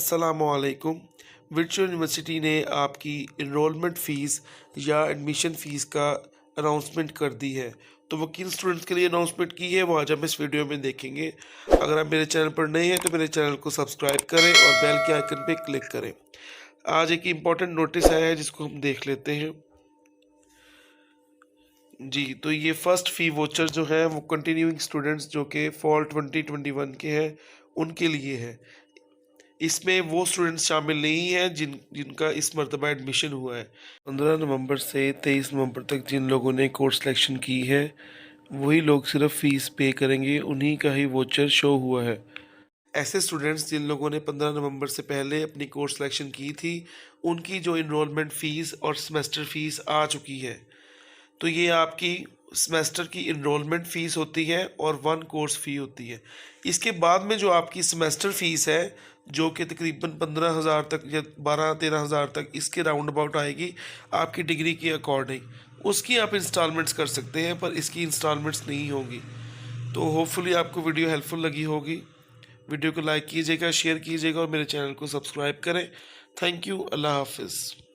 अस्सलामुअलैकुम। Virtual university ने आपकी इनरोलमेंट फ़ीस या एडमिशन फ़ीस का अनाउंसमेंट कर दी है। तो वो किन स्टूडेंट्स के लिए अनाउंसमेंट की है वो आज हम इस वीडियो में देखेंगे। अगर आप मेरे चैनल पर नए हैं तो मेरे चैनल को सब्सक्राइब करें और बेल के आइकन पे क्लिक करें। आज एक इम्पॉर्टेंट नोटिस आया है जिसको हम देख लेते हैं। जी, तो ये फर्स्ट फ़ी वोचर जो है वो कंटिन्यूइंग स्टूडेंट्स जो कि फॉल 2021 के हैं उनके लिए है। इसमें वो स्टूडेंट्स शामिल नहीं हैं जिनका इस मरतबा एडमिशन हुआ है। 15 नवंबर से 23 नवंबर तक जिन लोगों ने कोर्स सिलेक्शन की है वही लोग सिर्फ फ़ीस पे करेंगे, उन्हीं का ही वोचर शो हुआ है। ऐसे स्टूडेंट्स जिन लोगों ने 15 नवंबर से पहले अपनी कोर्स सिलेक्शन की थी उनकी जो इनरोलमेंट फ़ीस और सेमेस्टर फ़ीस आ चुकी है। तो ये आपकी सेमेस्टर की इनरोलमेंट फ़ीस होती है और वन कोर्स फ़ी होती है। इसके बाद में जो आपकी सेमेस्टर फ़ीस है जो कि तकरीबन 15,000 तक या 12-13,000 तक इसके राउंड अबाउट आएगी आपकी डिग्री के अकॉर्डिंग। उसकी आप इंस्टॉलमेंट्स कर सकते हैं पर इसकी इंस्टॉलमेंट्स नहीं होगी। तो होपफुली आपको वीडियो हेल्पफुल लगी होगी। वीडियो को लाइक कीजिएगा, शेयर कीजिएगा और मेरे चैनल को सब्सक्राइब करें। Thank you. अल्लाह हाफिज़।